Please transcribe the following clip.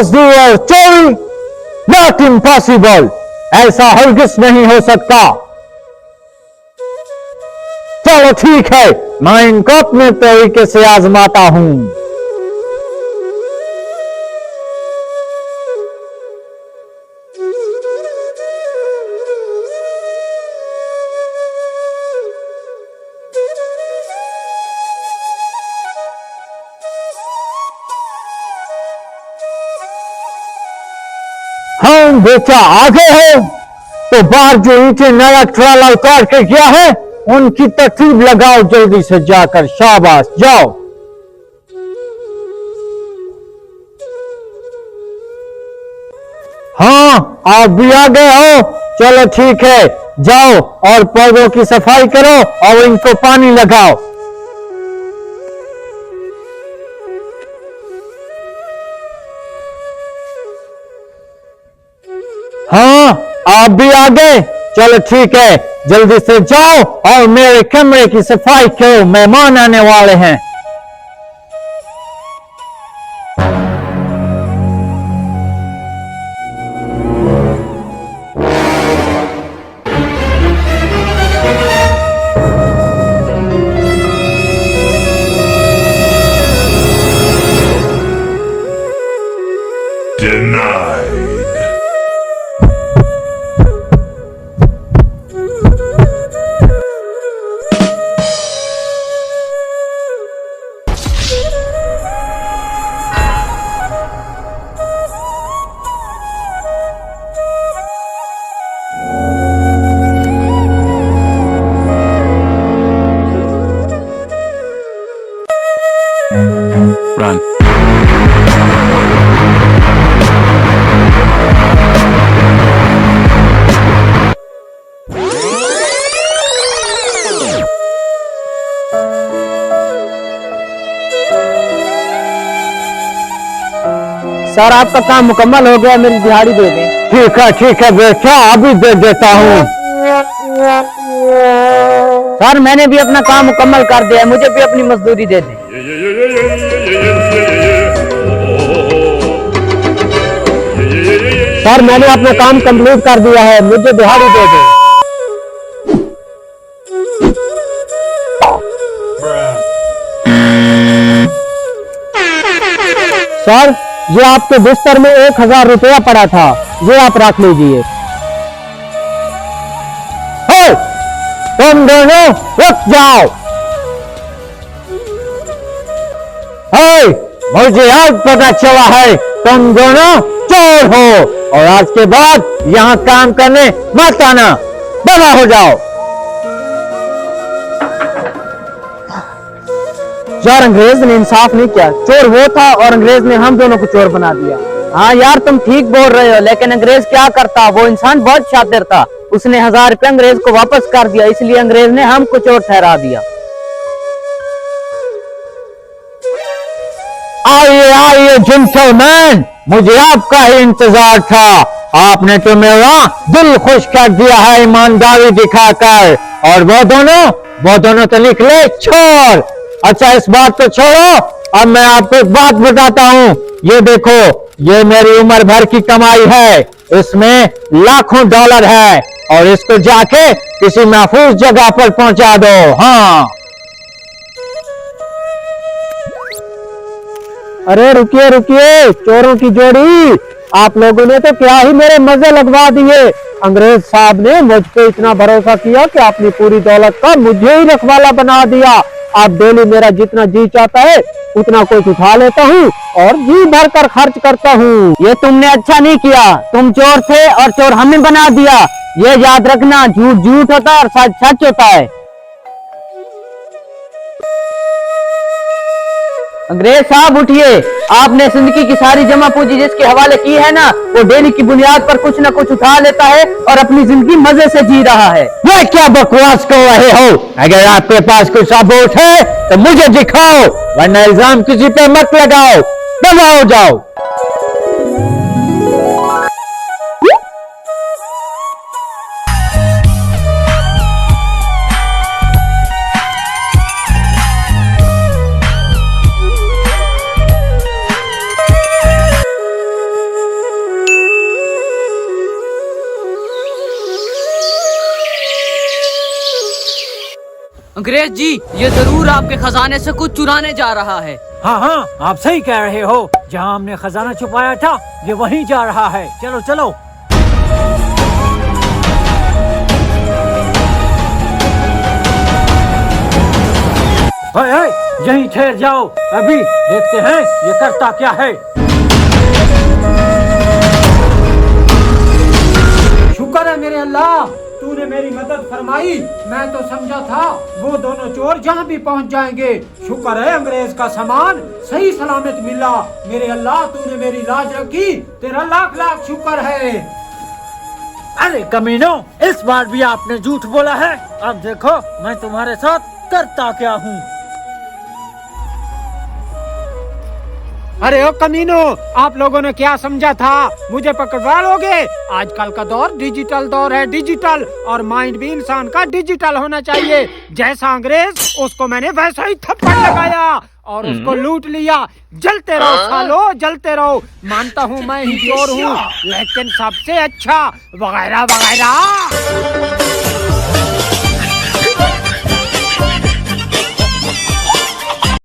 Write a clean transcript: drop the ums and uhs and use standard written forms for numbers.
मजदूर और चोरी, नॉट इम्पॉसिबल, ऐसा हरगिज नहीं हो सकता। चलो ठीक है, मैं इनको अपने तरीके से आजमाता हूं। हाँ बेटा आगे हो तो बाहर जो ईंटें नया ट्राला उतार के गया है उनकी तरतीब लगाओ, जल्दी से जाकर। शाबाश, जाओ। हाँ आप भी आ गए हो, चलो ठीक है, जाओ और पौधों की सफाई करो और इनको पानी लगाओ। हाँ आप भी आ गए, चलो ठीक है, जल्दी से जाओ और मेरे कमरे की सफाई करो, मेहमान आने वाले हैं। Run. सर आपका काम मुकम्मल हो गया, मेरी दिहाड़ी दे दें। ठीक है बेटा, अभी दे देता हूँ। सर मैंने भी अपना काम मुकम्मल कर दिया, मुझे भी अपनी मजदूरी दे दें। सर मैंने अपना काम कंप्लीट कर दिया है, मुझे दिहाड़ी दे दें। सर ये आपके बिस्तर में 1000 रुपया पड़ा था, ये आप रख लीजिए। तुम दोनों रुक जाओ। मुझे आज पता चला है तुम दोनों चोर हो और आज के बाद यहाँ काम करने मत आना, बड़ा हो जाओ। यार अंग्रेज ने इंसाफ नहीं किया, चोर वो था और अंग्रेज ने हम दोनों को चोर बना दिया। हाँ यार तुम ठीक बोल रहे हो, लेकिन अंग्रेज क्या करता, वो इंसान बहुत शातिर था, उसने 1000 रुपये अंग्रेज को वापस कर दिया, इसलिए अंग्रेज ने हमको चोर ठहरा दिया। आइए जेंटलमैन, मुझे आपका ही इंतजार था। आपने तो मेरा दिल खुश कर दिया है ईमानदारी दिखाकर, और वो दोनों तो निकले चोर। अच्छा इस बात को छोड़ो, अब मैं आपको एक बात बताता हूँ। ये देखो, ये मेरी उम्र भर की कमाई है, इसमें लाखों डॉलर है, और इसको जाके किसी महफूज जगह पर पहुंचा दो। हाँ अरे रुकिए रुकिए, चोरों की जोड़ी, आप लोगों ने तो क्या ही मेरे मजे लगवा दिए। अंग्रेज साहब ने मुझ पे इतना भरोसा किया कि अपनी पूरी दौलत का मुझे ही रखवाला बना दिया। अब डेली मेरा जितना जी चाहता है उतना कुछ उठा लेता हूँ और जी भर कर खर्च करता हूँ। ये तुमने अच्छा नहीं किया, तुम चोर थे और चोर हमें बना दिया। ये याद रखना, झूठ झूठ होता है और सच सच होता है। अंग्रेज साहब उठिए, आपने जिंदगी की सारी जमा पूंजी जिसके हवाले की है ना, वो डेली की बुनियाद पर कुछ न कुछ उठा लेता है और अपनी जिंदगी मजे से जी रहा है। ये क्या बकवास कर रहे हो? अगर आपके पास कोई सबूत है तो मुझे दिखाओ, वरना इल्जाम किसी पे मत लगाओ। दबा हो जाओ। अंग्रेज जी, ये जरूर आपके खजाने से कुछ चुराने जा रहा है। हाँ हाँ, आप सही कह रहे हो। जहाँ हमने खजाना छुपाया था ये वहीं जा रहा है। चलो चलो। यहीं ठहर जाओ, अभी देखते हैं ये करता क्या है। शुक्र है मेरे अल्लाह, तूने मेरी मदद फरमाई। मैं तो समझा था वो दोनों चोर जहाँ भी पहुँच जाएंगे। शुक्र है अंग्रेज का सामान सही सलामत मिला। मेरे अल्लाह, तूने मेरी लाज रखी, तेरा लाख लाख शुक्र है। अरे कमीनो, इस बार भी आपने झूठ बोला है। अब देखो मैं तुम्हारे साथ करता क्या हूँ। अरे ओ कमीनो, आप लोगों ने क्या समझा था? मुझे पकड़वा लोगे? आजकल का दौर डिजिटल दौर है, डिजिटल, और माइंड भी इंसान का डिजिटल होना चाहिए। जैसा अंग्रेज, उसको मैंने वैसा ही थप्पड़ लगाया और उसको लूट लिया। जलते रहो सालो, जलते रहो। मानता हूँ मैं ही चोर हूँ, लेकिन सबसे अच्छा वगैरह वगैरह।